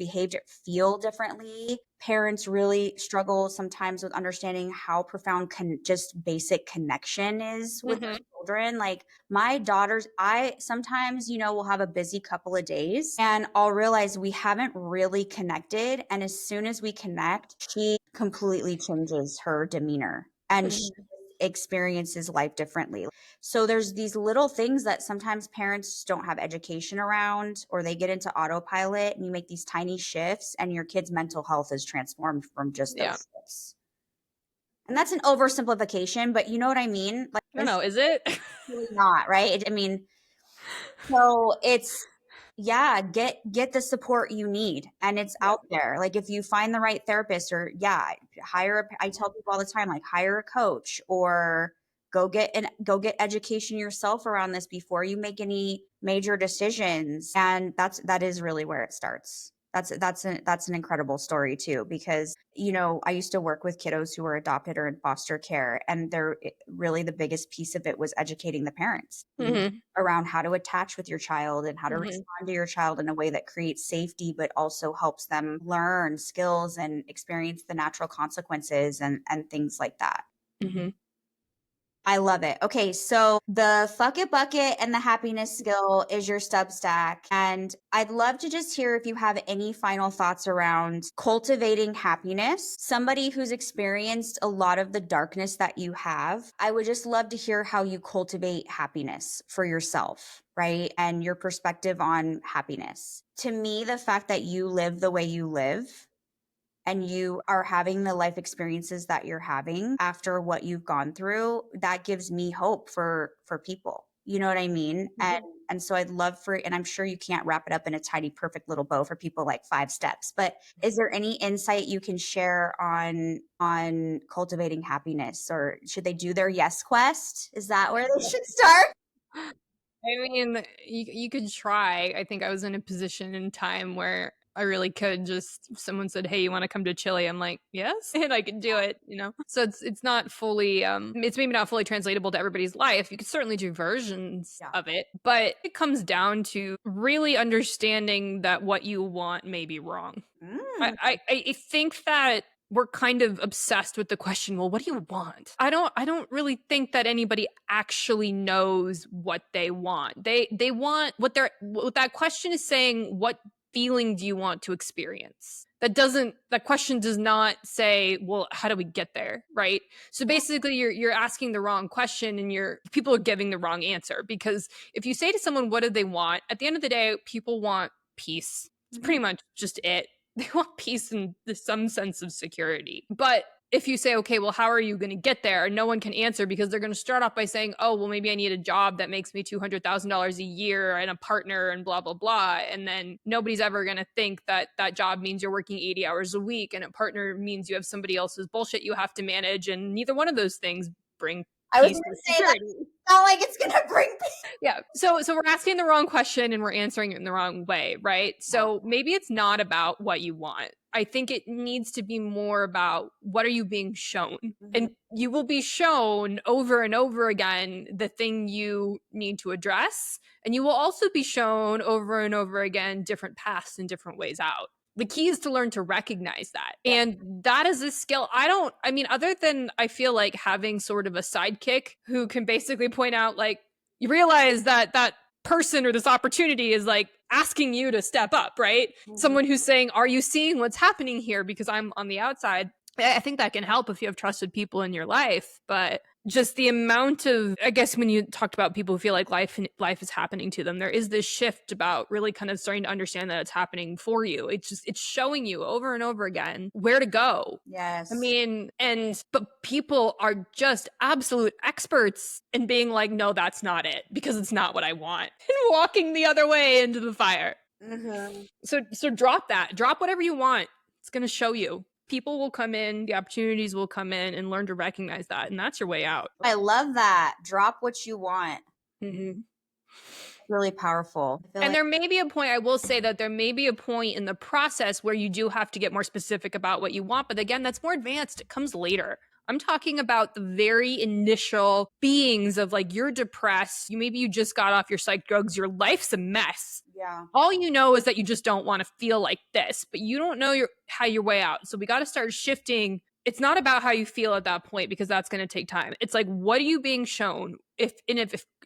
feel differently. Parents really struggle sometimes with understanding how profound just basic connection is with their children. Like my daughters, I sometimes, will have a busy couple of days and I'll realize we haven't really connected. And as soon as we connect, she completely changes her demeanor and she experiences life differently. So there's these little things that sometimes parents don't have education around, or they get into autopilot and you make these tiny shifts and your kid's mental health is transformed from just those shifts. And that's an oversimplification, but you know what I mean? Like, I don't know, is it? Really not, right? So it's, get the support you need, and it's out there. Like if you find the right therapist, or I tell people all the time, like hire a coach or go get education yourself around this before you make any major decisions. And that is really where it starts. That's an incredible story too, because, I used to work with kiddos who were adopted or in foster care, and really the biggest piece of it was educating the parents around how to attach with your child and how to respond to your child in a way that creates safety, but also helps them learn skills and experience the natural consequences and things like that. I love it. Okay, so the Fuck It Bucket and the Happiness Skill is your Substack. And I'd love to just hear if you have any final thoughts around cultivating happiness. Somebody who's experienced a lot of the darkness that you have, I would just love to hear how you cultivate happiness for yourself, right? And your perspective on happiness. To me, the fact that you live the way you live and you are having the life experiences that you're having after what you've gone through, that gives me hope for people. You know what I mean? Mhm. And so I'd love for, and I'm sure you can't wrap it up in a tidy, perfect little bow for people like 5 steps, but is there any insight you can share on cultivating happiness, or should they do their yes quest? Is that where they should start? I mean, you could try. I think I was in a position in time where I really could just if someone said, "Hey, you want to come to Chile?" I'm like, "Yes," and I could do it, you know. So it's not fully it's maybe not fully translatable to everybody's life. You could certainly do versions Yeah. of it, but it comes down to really understanding that what you want may be wrong. I Mm. I I think that we're kind of obsessed with the question, well, what do you want? I don't really think that anybody actually knows what they want. They want what that question is saying, what feeling do you want to experience? That question does not say, well, how do we get there, right? So basically you're asking the wrong question and people are giving the wrong answer because if you say to someone what do they want, at the end of the day, people want peace. It's Mhm. pretty much just it. They want peace and some sense of security. But if you say, okay, well, how are you going to get there? No one can answer because they're going to start off by saying, oh, well, maybe I need a job that makes me $200,000 a year and a partner and blah, blah, blah. And then nobody's ever going to think that that job means you're working 80 hours a week and a partner means you have somebody else's bullshit you have to manage. And neither one of those things bring I was peace going or to say that security. not like it's going to bring peace. Yeah. So we're asking the wrong question and we're answering it in the wrong way, right? Yeah. So maybe it's not about what you want. I think it needs to be more about what are you being shown? Mhm. And you will be shown over and over again the thing you need to address. And you will also be shown over and over again different paths and different ways out. The key is to learn to recognize that. Yeah. And that is a skill. I mean, other than I feel like having sort of a sidekick who can basically point out, like, you realize that that person or this opportunity is like asking you to step up, right? Mhm. Someone who's saying, are you seeing what's happening here? Because I'm on the outside. I think that can help if you have trusted people in your life. But just the amount of, I guess when you talked about people who feel like life is happening to them, there is this shift about really kind of starting to understand that it's happening for you. It's showing you over and over again where to go. I Yes. mean, but people are just absolute experts in being like, no, that's not it because it's not what I want, and walking the other way into the fire. Mhm. So drop that. Drop whatever you want. It's going to show you. People will come in, the opportunities will come in, and learn to recognize that, and that's your way out. I love that. Drop what you want. Mm-hmm. Really powerful. I feel And like there may be a point, I will say that there may be a point in the process where you do have to get more specific about what you want. But again, that's more advanced. It comes later. I'm talking about the very initial beings of like you're depressed. Maybe you just got off your psych drugs. Your life's a mess. yeah. All you know is that you just don't want to feel like this, but you don't know how your way out. So we got to start shifting. It's not about how you feel at that point because that's going to take time. It's like, what are you being shown? If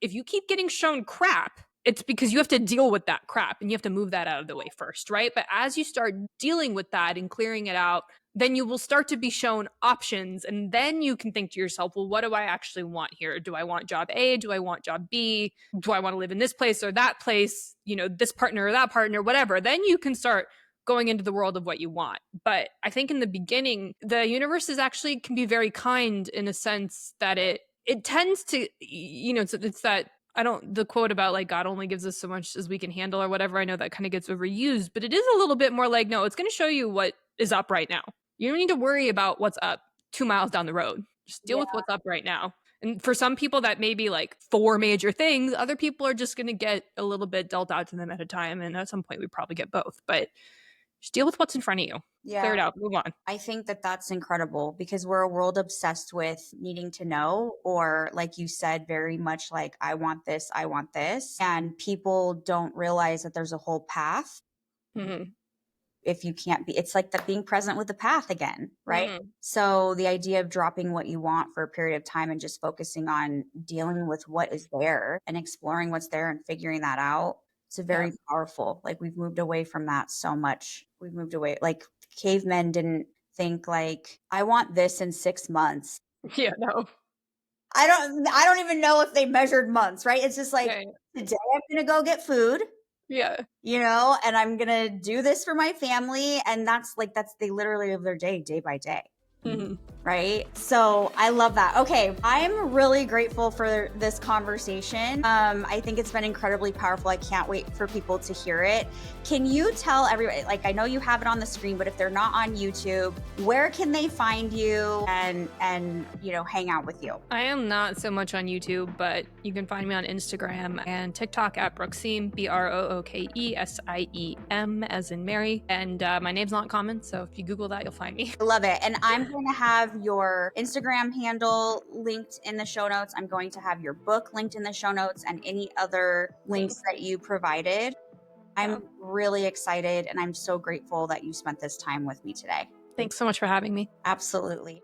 you keep getting shown crap, it's because you have to deal with that crap and you have to move that out of the way first, right? But as you start dealing with that and clearing it out, then you will start to be shown options. And then you can think to yourself, well, what do I actually want here? Do I want job A? Do I want job B? Do I want to live in this place or that place? This partner or that partner, whatever. Then you can start going into the world of what you want. But I think in the beginning, the universe is actually can be very kind in a sense that it tends to, it's that I don't the quote about like God only gives us so much as we can handle or whatever. I know that kind of gets overused, but it is a little bit more like, no, it's going to show you what is up right now. You don't need to worry about what's up 2 miles down the road. Just deal Yeah. with what's up right now. And for some people, that may be like 4 major things. Other people are just going to get a little bit dealt out to them at a time. And at some point, we probably get both. But just deal with what's in front of you. Clear Yeah. it out. Move on. I think that that's incredible because we're a world obsessed with needing to know, or like you said, very much like, I want this, I want this. And people don't realize that there's a whole path. Mm-hmm. If you can't be, it's like that being present with the path again, right? Mm-hmm. So the idea of dropping what you want for a period of time and just focusing on dealing with what is there and exploring what's there and figuring that out. It's a very powerful, like we've moved away from that so much. We've moved away. Like cavemen didn't think like, I want this in 6 months. Yeah, no. I don't even know if they measured months, right? It's just like, Yeah, today I'm going to go get food, yeah. and I'm going to do this for my family. And that's they literally live their day by day. Mhm. Right? So I love that. Okay, I'm really grateful for this conversation. I think it's been incredibly powerful. I can't wait for people to hear it. Can you tell everybody, like I know you have it on the screen, but if they're not on YouTube, where can they find you and hang out with you? I am not so much on YouTube, but you can find me on Instagram and TikTok at Brooke Siem, BrookesIem, as in Mary. And my name's not common, so if you Google that, you'll find me. I love it. And I'm going to have your Instagram handle linked in the show notes. I'm going to have your book linked in the show notes and any other links that you provided. I'm really excited and I'm so grateful that you spent this time with me today. Thanks so much for having me. Absolutely.